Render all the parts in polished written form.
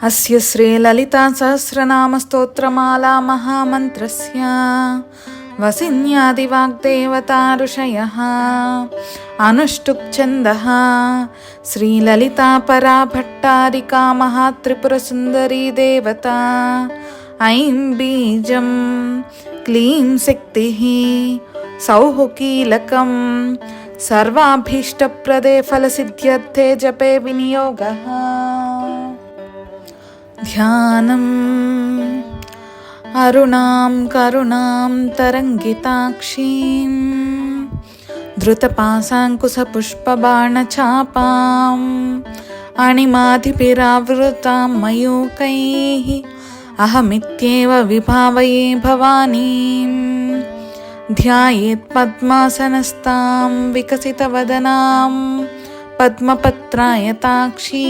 अस्य श्रीललिता सहस्रनाम स्तोत्रमाला महामन्त्रस्य वसिन्यादिवाग्देवता ऋषयः अनुष्टुप् छन्दः श्रीललिता परा भट्टारिका महात्रिपुरसुन्दरी देवता ऐं बीजं क्लीं शक्तिः सौः कीलकं सर्वाभीष्टप्रदे फलसिद्ध्यर्थे जपे विनियोगः। ध्यानम् अरुणां करुणां तरङ्गिताक्षीं धृतपाशाङ्कुशपुष्पबाणचापाम् अणिमाधिपिरावृतां मयूकैः अहमित्येव विभावये भवानीं ध्यायेत् पद्मासनस्तां विकसितवदनां पद्मपत्रायताक्षीं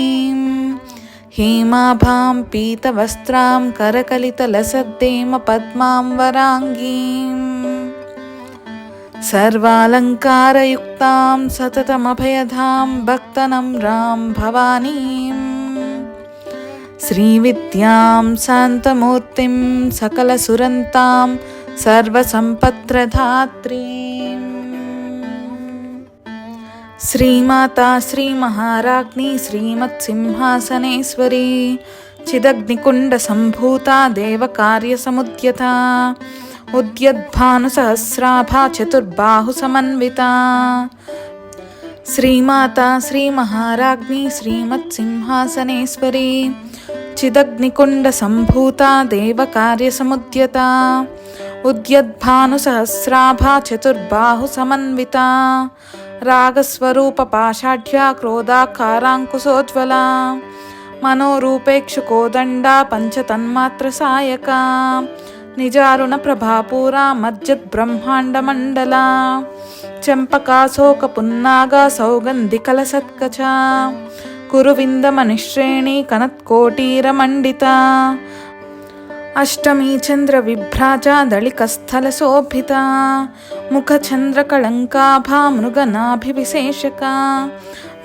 हेमाभां पीतवस्त्रां करकलितलसद्देम पद्मां वराङ्गीं सर्वालङ्कारयुक्तां सततमभयधां भक्तनम्रां भवानीं श्रीविद्यां शान्तमूर्तिं सकलसुरन्तां सर्वसम्पत्प्रदात्रीं श्रीमाता श्रीमहाराज्ञी श्रीमत्सिंहासनेश्वरी चिदग्निकुण्डसम्भूता देवकार्यसमुद्यता उद्यद्भानुसहस्राभा चतुर्बाहुसमन्विता श्रीमाता श्रीमहाराज्ञी श्रीमत्सिंहासनेश्वरी चिदग्निकुण्डसम्भूता देवकार्यसमुद्यता उद्यद्भानुसहस्राभा चतुर्बाहुसमन्विता रागस्वरूपपाषाढ्या क्रोधाकाराङ्कुशोज्ज्वला मनोरूपेक्षुकोदण्डा पञ्चतन्मात्रसायका निजारुणप्रभापूरा मज्जद्ब्रह्माण्डमण्डला चम्पकाशोकपुन्नागा सौगन्धिकलसत्कचा कुरुविन्दमनिश्रेणी कनत्कोटीरमण्डिता अष्टमी चन्द्रविभ्राजा दळिकस्थलशोभिता मुखचन्द्रकळङ्काभा मृगनाभिविशेषका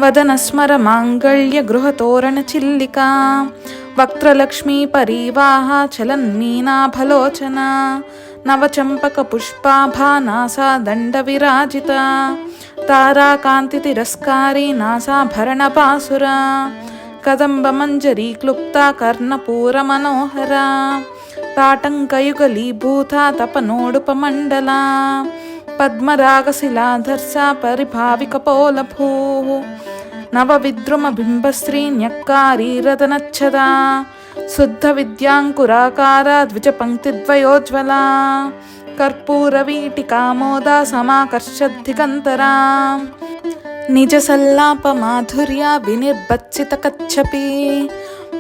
वदनस्मरमाङ्गल्यगृहतोरणचिल्लिका वक्त्रलक्ष्मी परीवाहा चलन्मीनाभलोचना नवचम्पकपुष्पाभा नासा दण्डविराजिता ताराकान्तितिरस्कारी नासाभरणपासुरा कदम्बमञ्जरी क्लुप्ता कर्णपूरमनोहरा ताटङ्कयुगलीभूता तपनोडुपमण्डला पद्मरागशिलाधर्सा परिभाविकपोलभूः नवविद्रुमबिम्बश्री न्यक्कारी रतनच्छदा शुद्धविद्याङ्कुराकारा द्विजपङ्क्तिद्वयोज्ज्वला कर्पूरवीटिकामोदा समाकर्षद्दिगन्तरा निजसल्लापमाधुर्या विनिर्बत्सितकच्छपी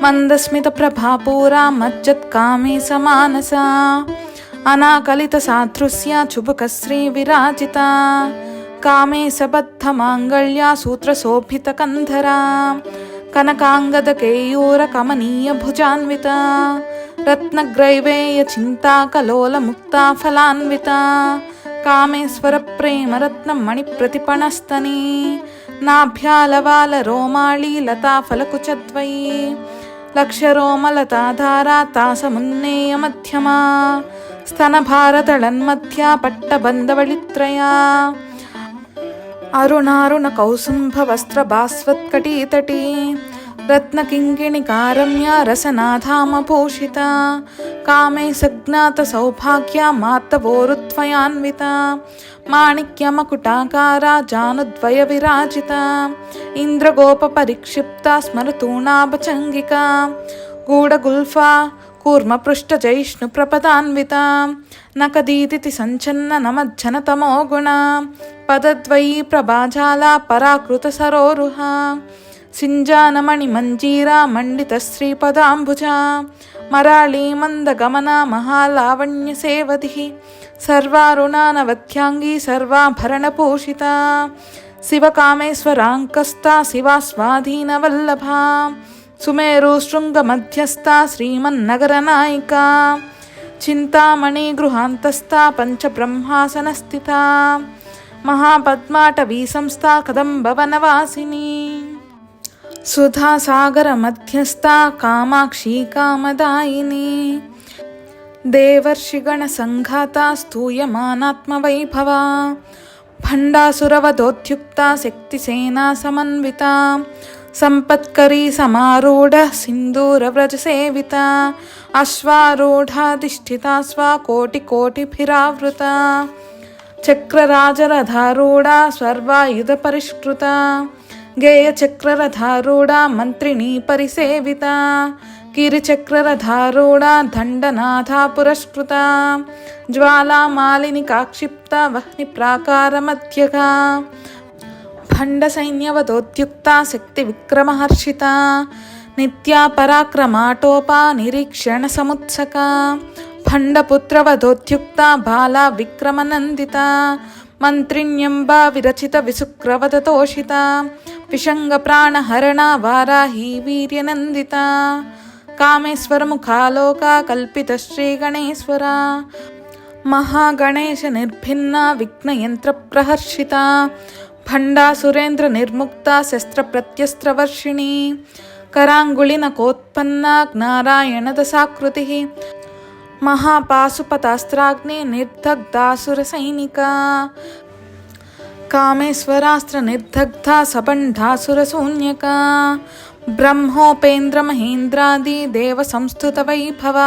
मन्दस्मितप्रभापूरा मज्जत्कामे समानसा अनाकलितसादृश्या चुबुकश्रीविराजिता कामे सबद्धमाङ्गल्या सूत्रशोभितकन्धरा कनकाङ्गदकेयूरकमनीयभुजान्विता रत्नग्रैवेयचिन्ताकलोलमुक्ता फलान्विता कामेश्वरप्रेमरत्नमणिप्रतिपणस्तनी नाभ्यालवालरोमाळी लताफलकुचद्वयी लक्षरोमलताधारा तासमुन्नेयमध्यमा स्तनभारतळन्मध्या पट्टबन्धवळित्रया अरुणारुणकौसुम्भवस्त्रभास्वत्कटीतटी रत्नकिङ्किणिकारम्या रसनाधामभूषिता कामे सज्ञातसौभाग्या मातवोरुत्वयान्विता माणिक्यमकुटाकारा जानुद्वयविराजिता इन्द्रगोपपरिक्षिप्ता स्मरतूणाभचङ्गिका गूढगुल्फा कूर्मपृष्ठजैष्णुप्रपदान्विता नकदीदिति सञ्चन्न नमज्जनतमो गुणा पदद्वयी प्रभाजाला पराकृतसरोरुहा सिञ्जानमणिमञ्जीरा मण्डितश्रीपदाम्बुजा मराळी मन्दगमना महालावण्यसेवधिः सर्वारुणानवध्याङ्गी सर्वाभरणभूषिता शिवकामेश्वराङ्कस्ता शिवास्वाधीनवल्लभा सुमेरुशृङ्गमध्यस्था श्रीमन्नगरनायिका चिन्तामणि गृहान्तस्था సుధాసాగర మధ్యస్థా కామాక్షి కామదాయిని దేవర్షిగణ సంఘాతా స్తూయమానాత్మవైభవా భండాసురవధోద్యుక్తా శక్తిసేనా సమన్వితా సంపత్కరీ సమారూఢ సింధూరవ్రజసేవిత అశ్వారూఢాధిష్ఠితా స్వాకోటికోటిభిరావృత చక్రరాజరథారూఢా స్వర్వాయుధ పరిష్కృత గేయచక్రరథారూఢా మంత్రిణీ పరిసేవిత గిరిచక్రరథారూఢా దండనాథా పురస్కృత జ్వాలామాలిని కాక్షిప్త వహ్ని ప్రాకారమధ్యగా భండసైన్యవధోద్యుక్తా శక్తి విక్రమహర్షిత నిత్యా పరాక్రమాటోపా నిరీక్షణ సముత్సక భండపుత్రవధోద్యుక్తా బాలా విక్రమనందిత మంత్రిణ్యంబా విరచిత విసుక్రవదతోషిత విషంగ ప్రాణహరణ వారాహి వీర్యనందిత కామేశ్వరముఖాలోకా కల్పిత శ్రీగణేశ్వర మహాగణేశ నిర్భిన్న విఘ్నయంత్ర ప్రహర్షిత భండాసురేంద్ర నిర్ముక్త శస్త్ర ప్రత్యస్త్రవర్షిణి కరాంగుళినకోత్పన్న నారాయణ దశాకృతి మహాపాశుపతాస్త్రాగ్ని నిర్దగ్ధాసుర సైనిక కామేశ్వరాస్త్ర నిర్దగ్ధ సబంఢాసుర శూన్యక బ్రహ్మోపేంద్ర మహేంద్రాది దేవ సంస్థుత వైభవ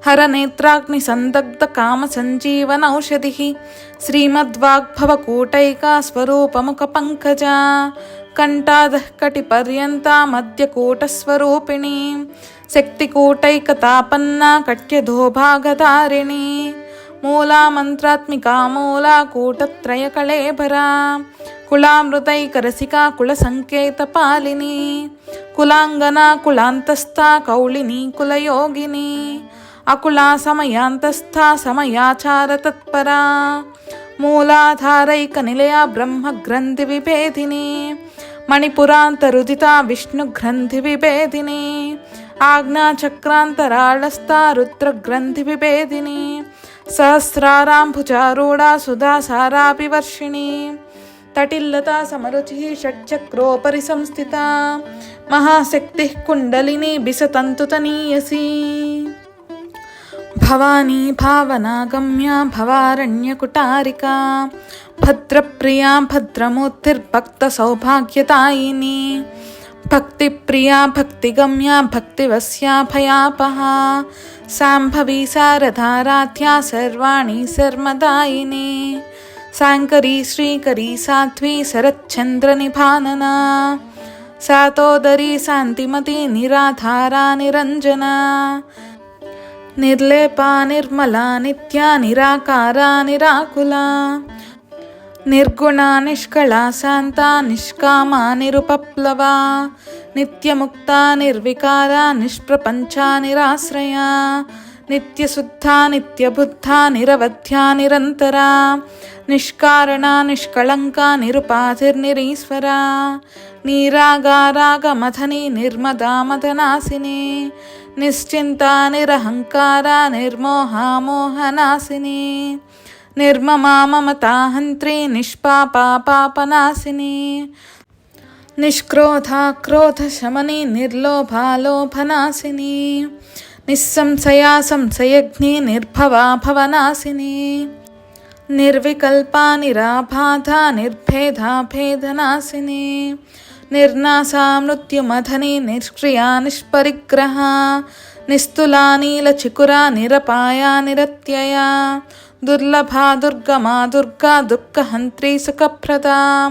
హరనేత్రాగ్ని సందగ్ధ కామ సంజీవనౌషధి శ్రీమద్వాగ్భవకూటైకా స్వరూపముఖ పంకజ కంఠాదః కటి పర్యంతా మధ్యకూటస్వరూపిణి శక్తికూటైకతాపన్నా కట్యధోభాగధారిణి మూలామంత్రాత్మికా మూలా కూటత్రయ కళేభరా కులామృతైకరసికా కులసంకేతపాలిని కులాంగనా కులాంతస్థా కౌళిని కులయోగిని అకులా సమయాంతస్థా సమయాచార తత్పరా మూలాధారైక నిలయ బ్రహ్మగ్రంథి విభేదిని మణిపురాంతరుదిత విష్ణుగ్రంథి విభేదిని ఆజ్ఞాచక్రాంతరాళస్థా రుద్రగ్రంథి విభేదిని సహస్రారాంభుజారూఢా సుధాసారాపి వర్షిణి తటిల్లతా సమరుచి షట్చక్రోపరి సంస్థిత మహాశక్తి కుండలిని బిసతంతుతనీయసి భవానీ భావనాగమ్య భవారణ్యకుటారికా భద్రప్రియా భద్రమూర్తిర్భక్త సౌభాగ్యదాయిని భక్తిప్రియా భక్తిగమ్య భక్తివస్యా భయాపహా శాంభవీ శారదారాధ్యా సర్వాణి శర్మదాయిని శాంకరీ శ్రీకరీ సాధ్వీ శరచ్చంద్రనిభాననా శాతోదరీ శాంతిమతి నిరాధారా నిరంజనా నిర్లేపా నిర్మలా నిత్యా నిరాకారా నిరాకులా నిర్గుణా నిష్కళా శాంతా నిష్కామా నిరుపప్లవా నిత్యముక్తా నిర్వికారా నిష్ప్రపంచా నిరాశ్రయా నిత్యశుద్ధా నిత్యబుద్ధా నిరవధ్యా నిరంతరా నిష్కారణా నిష్కళంకా నిరుపాధిర్నిరీశ్వరా నీరాగారాగమథని నిర్మదా మదనాశిని నిశ్చింతా నిరహంకారా నిర్మోహా మోహనాశిని నిర్మమా మమతాహంత్రి నిష్పాపా పాపనాశిని నిష్క్రోధా క్రోధశమని నిర్లోభా లోభనాశిని నిస్సంశయా సంశయగ్ని నిర్భవా భవనాశిని నిర్వికల్పా నిరాబాధా నిర్భేదా భేదనాశిని నిర్నాశా మృత్యుమథని నిష్క్రియా నిష్పరిగ్రహా నిస్తులా నీలచికురా నిరపాయా నిరత్యయా దుర్లభా దుర్గమా దుర్గా దుఃఖహంత్రీ సుఖప్రదా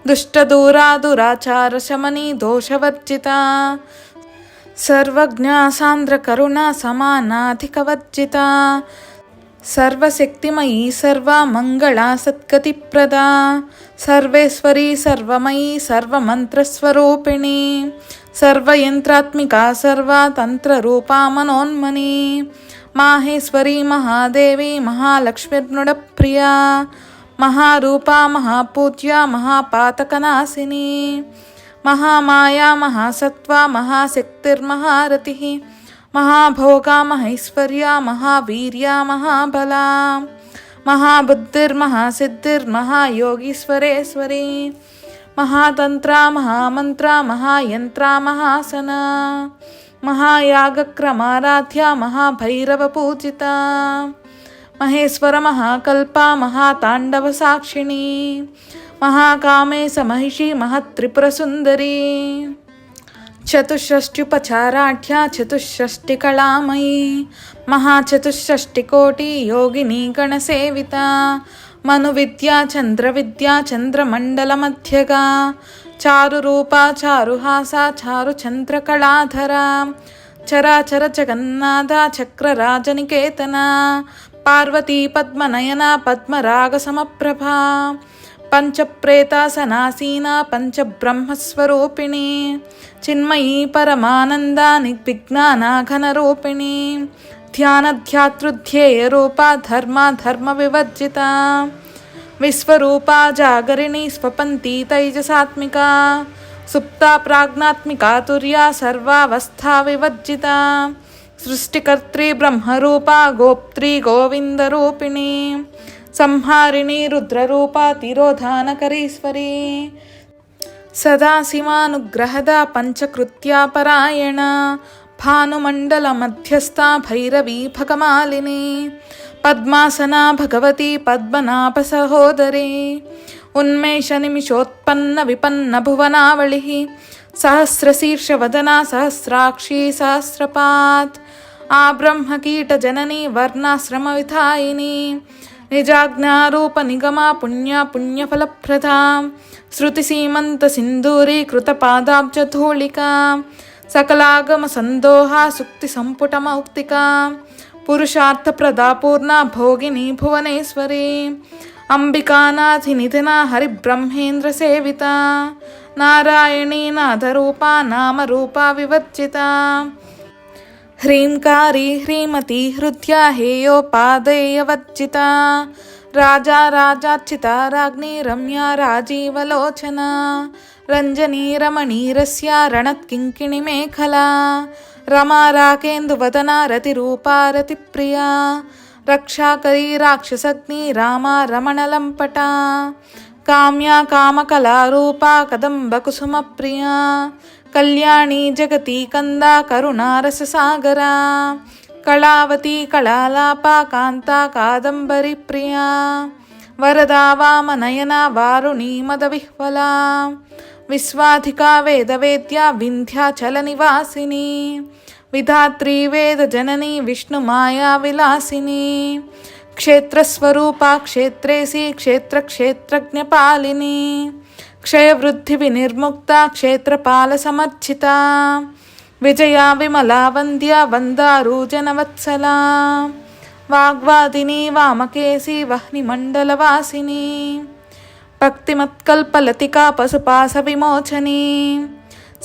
దుష్టదూరా దురాచార శమని దోషవర్జిత సర్వజ్ఞా సాంద్ర కరుణా సమానాధికవర్జిత సర్వశక్తిమయీ సర్వమంగళా సద్గతిప్రదా సర్వేశ్వరీ సర్వమయీ సర్వమంత్రస్వరూపిణి సర్వయంత్రాత్మికా సర్వతంత్రరూపా మనోన్మని మాహేశ్వరీ మహాదేవి మహాలక్ష్మిర్నృడప్రియా మహారూపా మహాపూజ్య మహాపాతకనాశిని మహామాయా మహాసత్వా మహాశక్తిర్మహారతి మహాభోగా మహైశ్వర్యా మహావీర్యా మహాబలా మహాబుద్ధిర్మహాసిద్ధిర్మహాయోగీశ్వరేశ్వరీ महातंत्रा महामंत्रा महायंत्रा महासना महायागक्रमाराध्या महाभैरवपूजिता महेश्वर महाकल्पा महातांडवसाक्षिणी महाकामेश महिषी महत्त्रिपुरसुन्दरी चतुष्षष्ट्युपचाराढ्या चतुष्षष्टिकलामयी महाचतुष्षष्टिकोटि योगिनी गणसेविता मनुविद्या चन्द्रविद्या चन्द्रमण्डलमध्यगा चारुरूपा चारुहासा चारुचन्द्रकलाधरा चराचर जगन्नाथा चक्रराजनिकेतना पार्वती पद्मनयना पद्मरागसमप्रभा पंचप्रेतासनासीना पंचब्रह्मस्वरूपिणी चिन्मयी परमानंदा निर्विघ्नानाघनरूपिणी ध्यानध्यातृध्येयरूपा धर्मा धर्मविवर्जिता विश्वरूपा जागरिणी स्वपन्ती तैजसात्मिका सुप्ता प्राज्ञात्मिका तुर्या सर्वावस्था विवर्जिता सृष्टिकर्त्री ब्रह्मरूपा गोप्त्री गोविन्दरूपिणी संहारिणी रुद्ररूपा तिरोधानकरीश्वरी सदाशिवानुग्रहदा पंचकृत्या परायणा भानुमण्डलमध्यस्था भैरवी भगमालिनी पद्मासना भगवती पद्मनाभसहोदरी उन्मेषनिमिषोत्पन्न विपन्न भुवनावलिः सहस्रशीर्षवदना सहस्राक्षी सहस्रपात् आब्रह्मकीटजननी वर्णाश्रमविधायिनी निजाज्ञारूप निगमा पुण्या पुण्यफलप्रदा श्रुतिसीमंत सिंदूरी कृतपादाब्जधूलिका सकलागम संदोहा सुक्ति संपुटमौक्तिका पुरुषार्थप्रदा पूर्णा भोगिनी भुवनेश्वरी अंबिकानाथि निधिना हरिब्रह्मेन्द्र सेविता नारायणी नादरूपा नामरूपा विवर्जिता ह्रींकारी ह्रीमती हृद्या हेयोपादेयवर्जिता राजा राजार्चिता राज्ञी रम्या राजीवलोचना रंजनी रमणीरस्या रणत्किङ्किणिमेखला रमा राकेन्दुवदना रतिरूपा रतिप्रिया रक्षाकरी राक्षसग्नि रामा रमणलम्पटा काम्या कामकलारूपा कदम्बकुसुमप्रिया कल्याणी जगती कंदा करुणारससागरा कलावती कलालापा कांता कादंबरी प्रिया वरदा वामनयना वारुणी मदविह्वला विश्वाधिका वेदवेद्या विन्ध्याचलनिवासिनी विधात्री वेदजननी विष्णुमाया विलासिनी क्षेत्रस्वरूपा क्षेत्रेसी क्षेत्रक्षेत्रज्ञपालिनी क्षयवृद्धि विनिर्मुक्ता क्षेत्रपाल समर्चिता विजया विमला वन्द्या वन्दारूजनवत्सला वाग्वादिनी वामकेशी वह्निमण्डलवासिनी भक्तिमत्कल्पलतिका पशुपाश विमोचनी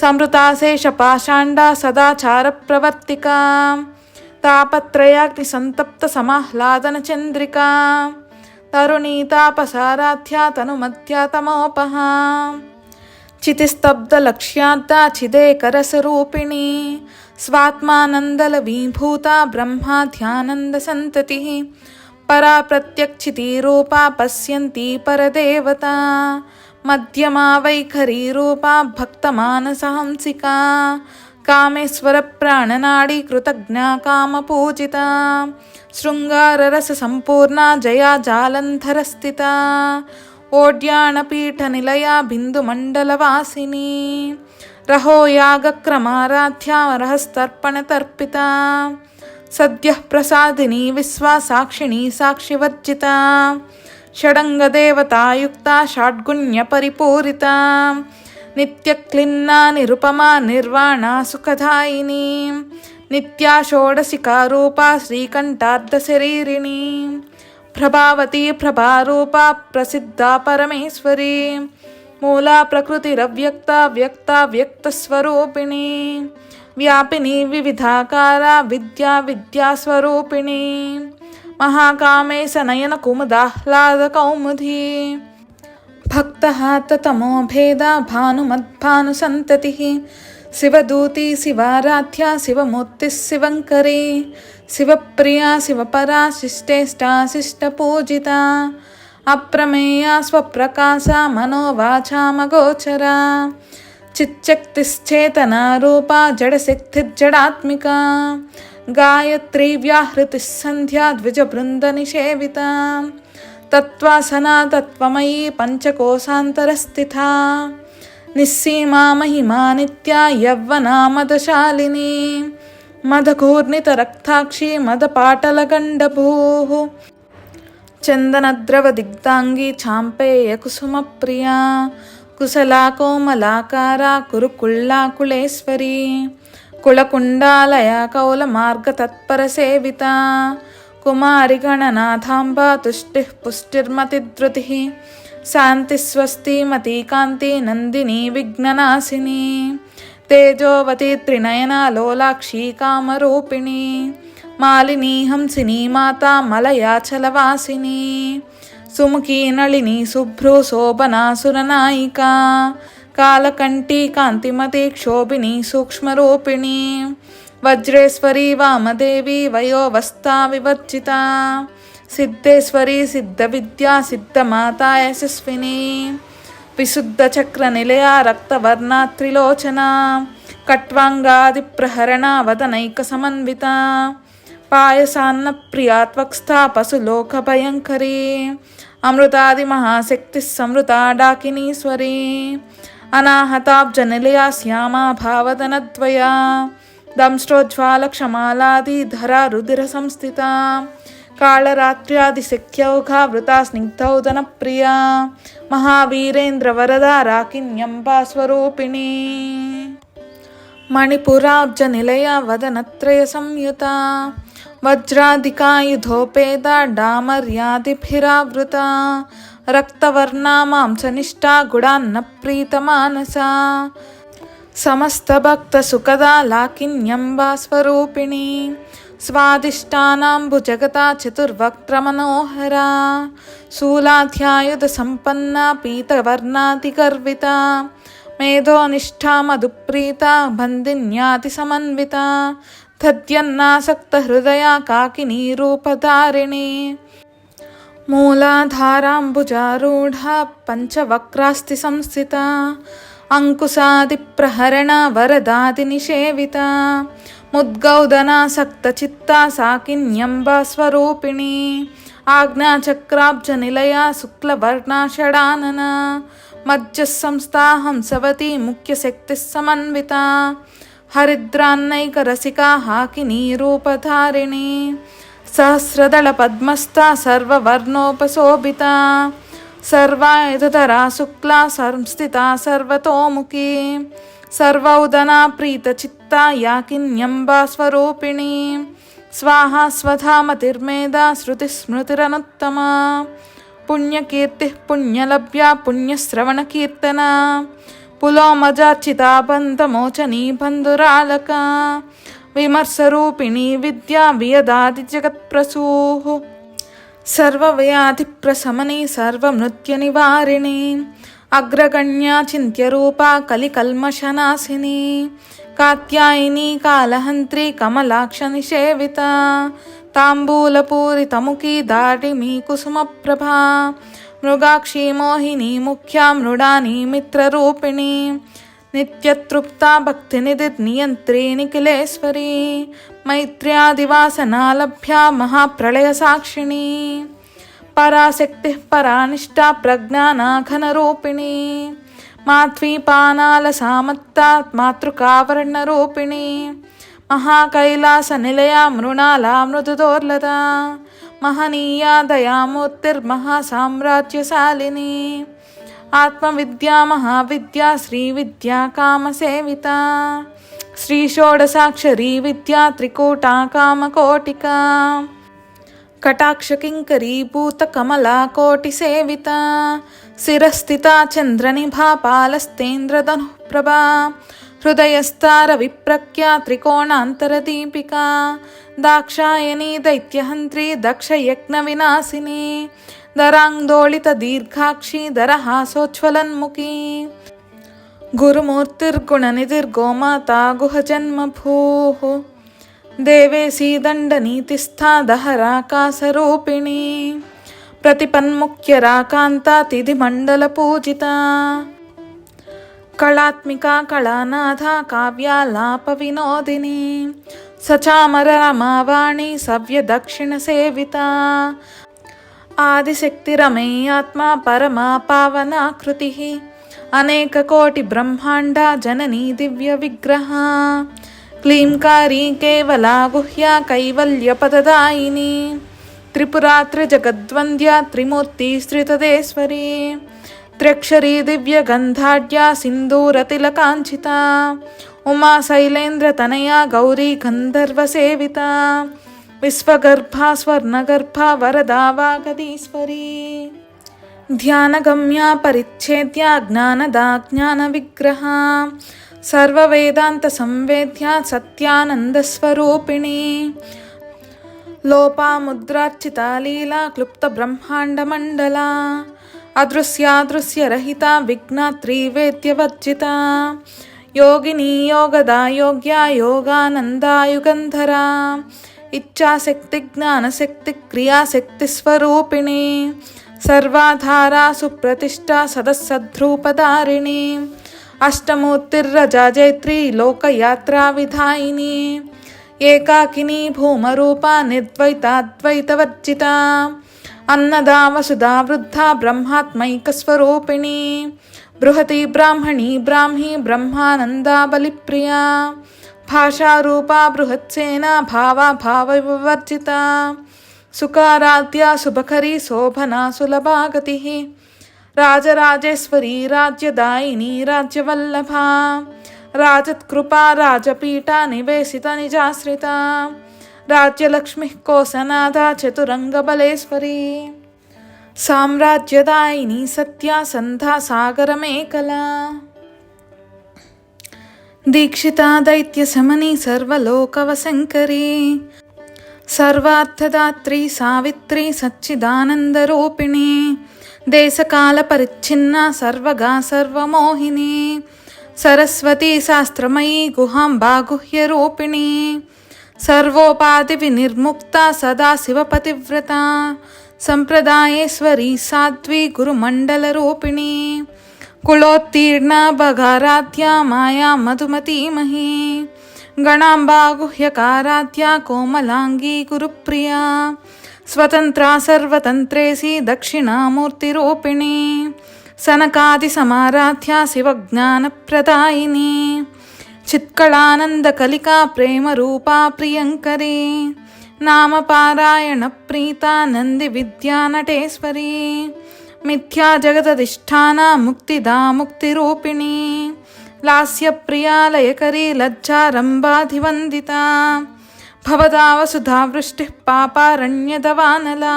समृताशेषपाषाण्डा सदाचारप्रवर्तिका तापत्रयाग्निसन्तप्तसमाह्लादनचन्द्रिका तरुणीतापसाराध्या तनुमध्या तमोपहा चितिस्तब्धलक्ष्यार्धा चिदेकरसरूपिणी स्वात्मानन्दलवीभूता ब्रह्माध्यानन्दसन्ततिः परा प्रत्यक्षितिरूपा पश्यन्ती परदेवता मध्यमा वैखरीरूपा भक्तमानसहंसिका कामेश्वर प्राणनाडी कृतज्ञा कामपूजिता शृंगाररस संपूर्णा जया जालंधर स्थिता ओड्याणपीठ निलया बिंदुमंडलवासिनी रहो यागक्रमाराध्या रहस्तर्पण तर्पिता सद्यः प्रसादिनी विश्वासाक्षिणी साक्षिवर्जिता षडंगदेवतायुक्ता षड्गुण्यपरिपूरिता नित्यक्लिन्ना निरुपमा निर्वाणा सुखदायिनी नित्या षोडशिकारूपा श्रीकण्ठार्धशरीरिणी प्रभावती प्रभारूपा प्रसिद्धा परमेश्वरी मूला प्रकृतिरव्यक्ता व्यक्ता व्यक्तस्वरूपिणी व्यापिनी विविधाकारा विद्या विद्यास्वरूपिणी महाकामेश नयन कुमुदाह्लाद कौमुदी भक्तहात तमो भेदा भानुमद्भानुसन्ततिः शिवदूती शिवाराध्या शिवमूर्तिः शिवङ्करी शिवप्रिया शिवपरा शिष्टेष्टा शिष्टपूजिता అప్రమేయ స్వప్రకాశ మనోవాచామగోచరా చిచ్చక్తిశ్చేతనా రూపా జడశక్తిర్జడాత్మిక గాయత్రీ వ్యాహృతి సంధ్యా ద్విజబృందనిషేవిత తత్వాసనా తత్వమయీ పంచకోశాంతరస్థితా నిస్సీమా మహిమా నిత్యా యవ్వనా మదశాలిని మదకూర్ణితరక్తాక్షి మదపాటలగండభూః చందనద్రవదిగ్ధాంగీ చాంపేయ కుసుమప్రియా కుశలా కోమలాకారా కురుకుళ్ళాకుళేశ్వరీ కుళకుండాలయ కౌలమార్గతత్పరసేవితా కుమారి గణనాథాంబా తుష్టిః పుష్టిర్మతిధృతిః శాంతి స్వస్తిమతీ కాంతి నందిని విఘ్ననాశిని తేజోవతి త్రినయనా లోలాక్షీ కామరూపిణి మాలిని హంసిని మాతా మలయాచలవాసిని సుముఖీ నళిని శుభ్రు శోభనా సురనాయికా కాలకంఠీ కాంతిమతి క్షోభిని సూక్ష్మరూపిణి వజ్రేశ్వరీ వామదేవి వయోవస్థా వివర్జితా సిద్ధేశ్వరీ సిద్ధ విద్యా సిద్ధమాతా యశస్విని విశుద్ధ చక్ర నిలయ రక్తవర్ణా త్రిలోచనా కట్వాంగాది ప్రహరణ వదనైక సమన్విత పాయసాన్న ప్రియా త్వక్స్థా పశులోక భయంకరీ అమృతాది మహాశక్తి సమృతా డాకినీశ్వరీ అనాహతాబ్జ నిలయా శ్యామా భావదనద్వయా దంష్ట్రోజ్వాల క్షమాలాది ధరా రుధిర సంస్థిత కాళరాత్ర్యాది శక్యౌఘా వృతా స్నిగ్ధౌదన ప్రియా మహావీరేంద్ర వరదా రాకిన్యంబా స్వరూపిణి మణిపురాబ్జ నిలయ వదనత్రయ సంయుత వజ్రాధికాయుధోపేద డామర్యాదిభిరావృత రక్తవర్ణా మాంసనిష్టా గుడాన్న ప్రీతమానసా సమస్త భక్త సుఖదా లాకిన్యంబా స్వరూపిణి స్వాదిష్టానాంబు జగతా చతుర్వక్త్రమనోహరా శూలాధ్యాయుధ సంపన్న పీతవర్ణాతి గర్విత మేధోనిష్ఠా మధుప్రీత బంధిన్యాతి సమన్విత తద్యన్నాసక్త హృదయ కాకినీ రూపధారిణి మూలాధారాంబుజారూఢ పంచవక్రాస్తి సంస్థిత అంకుశాది ప్రహరణ వరదాది నిషేవిత ముద్గౌదనాసక్త చిత్తా సాకిన్యంబా స్వరూపిణి ఆజ్ఞాచక్రాబ్జ నిలయ శుక్లవర్ణా షడానన మధ్య సంస్థా హంసవతి ముఖ్యశక్తి సమన్విత హరిద్రాన్నైక రసికా హాకినీ రూపధారిణి సహస్రదళ పద్మస్థా సర్వవర్ణోపశోభిత సర్వాయుధరా శుక్లా సంస్థితా సర్వతోముఖీ సర్వౌదనా ప్రీత చిత్తా యాకిన్యంబా స్వరూపిణి స్వాహా స్వధామతిర్మేధా శృతిస్మృతిరనుత్తమా పుణ్యకీర్తి పుణ్యలభ్యా పుణ్యశ్రవణకీర్తన పులోమజార్చితా బంధమోచనీ బంధురాలక విమర్శరూపిణి విద్యా వియదాది జగత్ప్రసూః సర్వవ్యాధిప్రశమని సర్వమృత్యునివారిణి అగ్రగణ్యా చింత్యరూపా కలికల్మషనాశిని కాత్యాయిని కాలహంత్రి కమలాక్ష నిషేవిత తాంబూలపూరితముఖీ దాటిమీ కుసుమప్రభా మృగాక్షీ మోహిని ముఖ్యా మృడాని మిత్రరూపిణి నిత్యతృప్తా భక్తినిధి నియంత్రీ నిఖిలేశ్వరీ మైత్ర్యాదివాసనా లభ్యా మహాప్రళయ సాక్షిణి పరాశక్తి పరానిష్టా ప్రజ్ఞానాఘనరూపిణి మాధ్వీపానాల సామత్తా మాతృకావర్ణరూపిణి మహాకైలాస నిలయా మృణాలా మృదుదోర్లదా మహనీయా దయామూర్తిర్మహాసామ్రాజ్యశాలిని ఆత్మవిద్యా మహావిద్యా శ్రీవిద్యా కామసేవిత శ్రీ షోడసాక్షరీ విద్యా త్రికూటా కామకోటికా కటాక్షకింకరీభూత కమలా కోటి సేవిత శిరస్థితా చంద్రనిభా పాలస్తేంద్రధను ప్రభా హృదయస్థార విప్రఖ్యా త్రికోణాంతరదీపికా దాక్షాయణీ దైత్యహంత్రి దక్షయజ్ఞ వినాశిని దరాందోళిత దీర్ఘాక్షి దరహాసోజ్వలన్ముఖీ గురుమూర్తిర్గుణనిధిర్గోమాతా గుహజన్మభూః దేవేశీ దండనీతిస్థా దహరాకాశరూపిణి प्रतिपन्मुख्यराकान्तातिथिमण्डलपूजिता कलात्मिका कलानाथा काव्यालापविनोदिनी सचामररमावाणी सव्यदक्षिणसेविता आदिशक्तिरमेयात्मा परमा पावनाकृतिः अनेककोटिब्रह्माण्डा जननी दिव्यविग्रहा क्लींकारी केवला गुह्या कैवल्यपददायिनी त्रिपुरा त्रिजगद्वन्द्या त्रिमूर्तिस्त्रितदेश्वरी त्र्यक्षरी दिव्यगन्धाढ्या सिन्दूरतिलकाञ्चिता उमा शैलेन्द्रतनया गौरी गन्धर्वसेविता विश्वगर्भा स्वर्णगर्भा वरदा वागदीश्वरी ध्यानगम्या परिच्छेद्या ज्ञानदा ज्ञानविग्रहा सर्ववेदान्तसंवेद्या सत्यानन्दस्वरूपिणी लोपामुद्रार्चिता लीला क्लुप्तब्रह्माण्डमण्डला अदृश्यादृश्यरहिता विघ्नात्री वेद्यवर्जिता योगिनी योगदा योग्या योगानन्दा युगन्धरा इच्छाशक्ति ज्ञानशक्ति क्रियाशक्तिस्वरूपिणी सर्वाधारा सुप्रतिष्ठा सदस्सद्रूपधारिणी अष्टमूर्तिर्रजा जैत्री लोकयात्रा विधायिनी एकाकिनी भूमरूपा निर्द्वैताद्वैतवर्जिता अन्नदा वसुधा वृद्धा ब्रह्मात्मैकस्वरूपिणी बृहती ब्राह्मणी ब्राह्मी ब्रह्मानन्दा बलिप्रिया भाषारूपा बृहत्सेना भावा भावविवर्जिता सुकाराध्या शुभकरी शोभना सुलभा गतिः राजराजेश्वरी राज्यदायिनी राज्यवल्लभा राजत्कृपा राजपीठा निवेशिता निजाश्रिता राज्यलक्ष्मीः कोसनादा चतुरङ्गबलेश्वरी साम्राज्यदायिनी सत्या सन्धा सागरमेकला दीक्षिता दैत्यशमनी सर्वलोकवशङ्करी सर्वार्थदात्री सावित्री सच्चिदानन्दरूपिणी देशकालपरिच्छिन्ना सर्वगा सर्वमोहिनी सरस्वती शास्त्रमयी गुहाम्बा गुह्यरूपिणी सर्वोपाधिविनिर्मुक्ता सदाशिवपतिव्रता सम्प्रदायेश्वरी साध्वी गुरुमण्डलरूपिणी कुलोत्तीर्णा भगाराध्या माया मधुमतीमही गणाम्बा गुह्यकाराध्या कोमलांगी गुरुप्रिया स्वतंत्रा सर्वतंत्रेसी दक्षिणामूर्तिरूपिणी सनकादिसमाराध्या शिवज्ञानप्रदायिनी चित्कलानन्दकलिका प्रेमरूपा प्रियङ्करी नामपारायणप्रीता नन्दिविद्यानटेश्वरी मिथ्या जगदधिष्ठाना मुक्तिदा मुक्तिरूपिणी लास्यप्रिया लयकरी लज्जारम्भाधिवन्दिता भवदा वसुधा वृष्टिः पापारण्यदवानला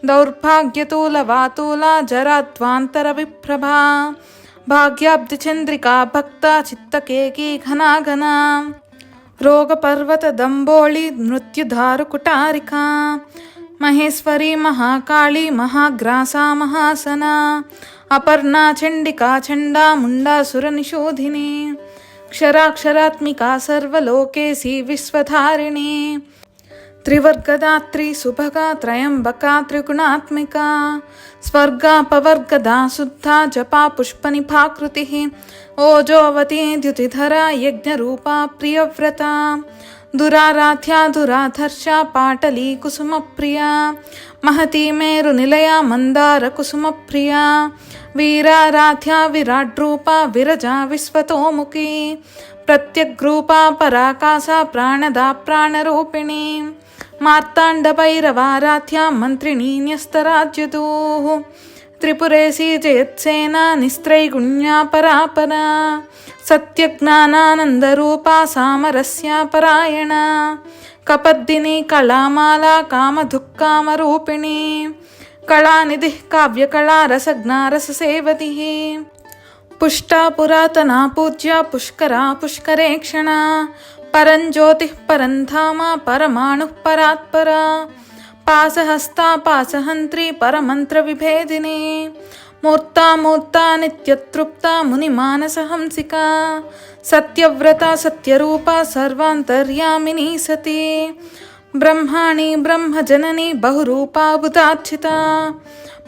दौर्भाग्यतूलवातूला जराध्वान्तरविप्रभा भाग्याब्धिचन्द्रिका भक्ता चित्तकेकी घना घना रोगपर्वतदम्बोळी मृत्युधारुकुटारिका महेश्वरी महाकाली महाग्रासा महासना अपर्णा चण्डिका चण्डा मुण्डासुरनिशोधिनी क्षराक्षरात्मिका सर्वलोकेशी विश्वधारिणी त्रिवर्गदात्री सुभगा त्रयंबका त्रिगुणात्मिका स्वर्गापवर्गदा शुद्धा जपा पुष्पनिभाकृतिः ओजोवती द्युतिधरा यज्ञरूपा प्रियव्रता दुराराध्या दुराधर्षा पाटली कुसुमप्रिया महती मेरुनिलया मन्दारकुसुमप्रिया वीराराध्या विराड्रूपा विरजा विश्वतोमुखी प्रत्यग्रूपा पराकाशा प्राणदा प्राणरूपिणी मार्ताण्डभैरवाराध्या मन्त्रिणी न्यस्तराज्यदूः त्रिपुरेशी जयत्सेना निस्त्रैगुण्या परापरा सत्यज्ञानानन्दरूपा सामरस्या परायणा कपर्दिनी कलामाला कामधुक्कामरूपिणी कलानिधिः काव्यकला रसज्ञा रससेवतिः पुष्टा पुरातना पूज्या पुष्करा पुष्करेक्षणा परञ्ज्योतिः परन्धामा परमाणुः परात्परा पासहस्ता पासहन्त्री परमन्त्रविभेदिनी मूर्ता मूर्ता नित्यतृप्ता मुनिमानसहंसिका सत्यव्रता सत्यरूपा सर्वान्तर्यामिनी सती ब्रह्माणि ब्रह्मजननी बहुरूपा बुधार्चिता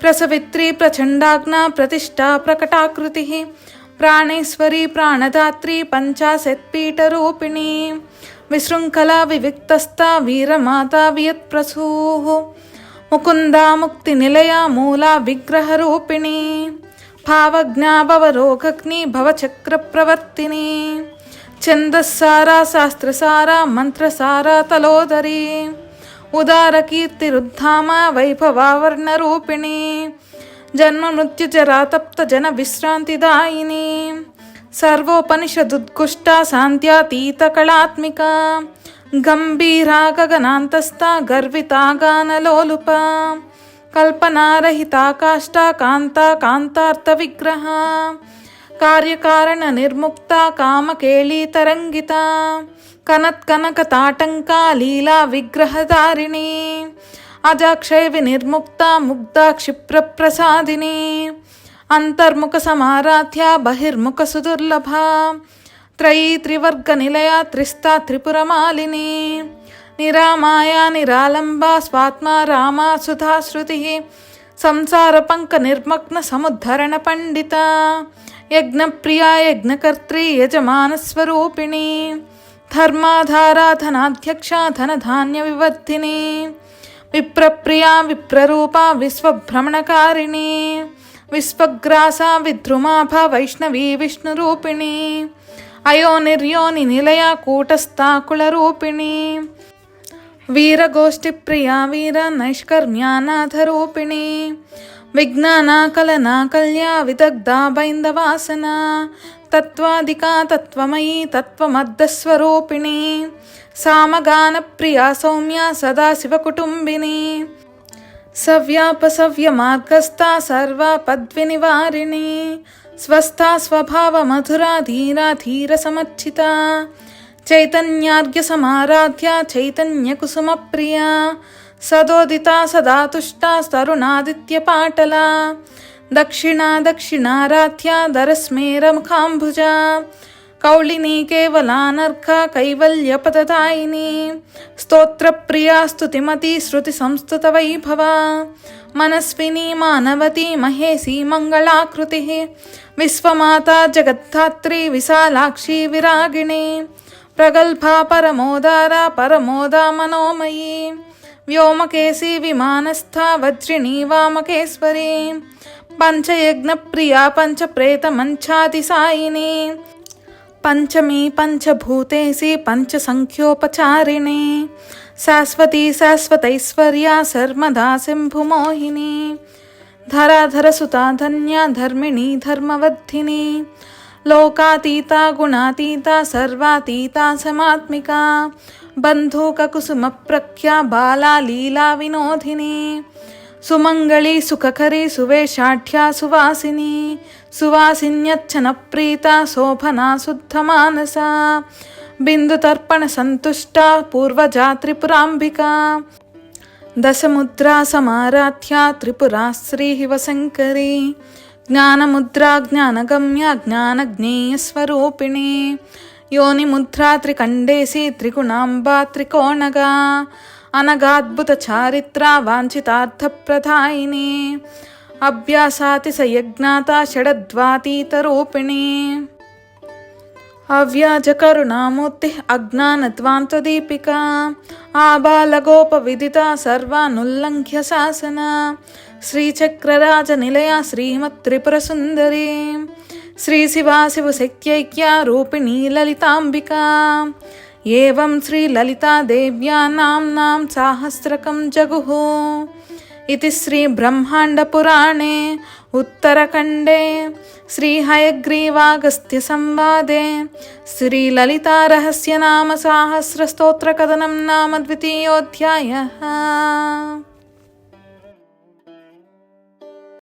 प्रसवित्री प्रचण्डाग्ना प्रतिष्ठा प्रकटाकृतिः प्राणेश्वरी प्राणदात्री पञ्चाशत्पीठरूपिणी विशृङ्खला विविक्तस्था वीरमाता वियत्प्रसूः मुकुन्दा मुक्तिनिलया मूला विग्रहरूपिणी भावज्ञा भवरोगग्नि भवचक्रप्रवर्तिनी छन्दस्सारा शास्त्रसारा मन्त्रसारा तलोदरी उदारकीर्तिरुद्धामा वैभवावर्णरूपिणी जन्ममृत्युजरातप्तजनविश्रान्तिदायिनी सर्वोपनिषदुद्गुष्टा शान्त्यातीतकलात्मिका गम्भीरा गगनान्तस्था गर्विता गानलोलुपा कल्पनारहिता काष्ठा कान्ता कान्तार्थविग्रहा कार्यकारणनिर्मुक्ता कामकेळीतरङ्गिता कनत्कनकताटङ्का लीला विग्रहधारिणी अजाक्षय विनिर्मुक्ता मुग्धा क्षिप्रप्रसादिनी अंतर्मुखसमाराध्या बहिर्मुखसुदुर्लभा त्रयी त्रिवर्गनिलया त्रिस्ता त्रिपुरमालिनी निरामाया निरालम्बा स्वात्मा रामा सुधा श्रुतिः संसारपङ्कनिर्मग्नसमुद्धरणपण्डिता यज्ञप्रिया यज्ञकर्त्री यजमानस्वरूपिणी धर्माधारा धनाध्यक्षा धनधान्यविवर्धिनी विप्रप्रिया विप्ररूपा विश्वभ्रमणकारिणी विश्वग्रासा विद्रुमाभा वैष्णवी विष्णुरूपिणी अयोनिर्योनिनिलया कूटस्था कुलरूपिणी वीरगोष्ठिप्रिया वीर नैष्कर्म्यानाथरूपिणी विज्ञाना कलना कल्या विदग्धा बैन्दवासना तत्त्वादिका तत्त्वमयी तत्त्वमर्धस्वरूपिणी सामगानप्रिया सौम्या सदाशिवकुटुम्बिनी सव्यापसव्यमार्गस्था सर्वापद्विनिवारिणी स्वस्था स्वभावमधुरा धीरा धीरसमर्चिता चैतन्यार्घ्यसमाराध्या चैतन्यकुसुमप्रिया सदोदिता सदा तुष्टा तरुणादित्यपाटला दक्षिणा दक्षिणाराध्या दरस्मेरमुखाम्बुजा कौलिनी केवलानर्घा कैवल्यपददायिनी स्तोत्रप्रिया स्तुतिमती श्रुतिसंस्तुतवैभवा मनस्विनी मानवती महेशी मङ्गलाकृतिः विश्वमाता जगद्धात्री विशालाक्षी विरागिणी प्रगल्भा परमोदारा परमोदा मनोमयी व्योमकेशी विमानस्था वज्रिणी वामकेश्वरी पंचयज्ञप्रिया पंचप्रेतमञ्चातिसायिनी पंचमी पंचभूतेशी पंचसंख्योपचारिणी शाश्वती शाश्वतैश्वर्या सर्वदा शम्भुमोहिनी धराधरसुता धन्या धर्मिणी धर्मवर्धिनी लोकातीता गुणातीता सर्वातीता समात्मिका बन्धुककुसुमप्रख्या बाला लीला विनोदिनी सुमंगली सुखकरी सुवेशाढ्या सुवासिनी सुवासिन्यच्छनप्रीता शोभना शुद्धमानसा बिन्दुतर्पणसन्तुष्टा पूर्वजा त्रिपुराम्बिका दशमुद्रा समाराध्या त्रिपुरा श्रीशिवशङ्करी ज्ञानमुद्रा ज्ञानगम्या ज्ञानज्ञेयस्वरूपिणी योनिमुद्रा त्रिकण्डेशी त्रिगुणाम्बा त्रिकोणगा अनगाद्भुतचारित्रा वाञ्छितार्थप्रदायिनी अभ्यासातिशयज्ञाता षडद्वातीतरूपिणी अव्याजकरुणामूर्तिः अज्ञानध्वान्तदीपिका आबालगोपविदिता सर्वानुल्लङ्घ्य शासना श्रीचक्रराजनिलया श्रीमत्त्रिपुरसुन्दरी श्रीशिवाशिवशक्त्यैक्या रूपिणी ललिताम्बिका एवं श्रीललितादेव्या नाम्नां सहस्रकं जगुः इति श्रीब्रह्माण्डपुराणे उत्तरखण्डे श्रीहयग्रीवागस्त्यसंवादे श्रीललितारहस्यनामसहस्रस्तोत्रकथनं नाम 2. अध्यायः।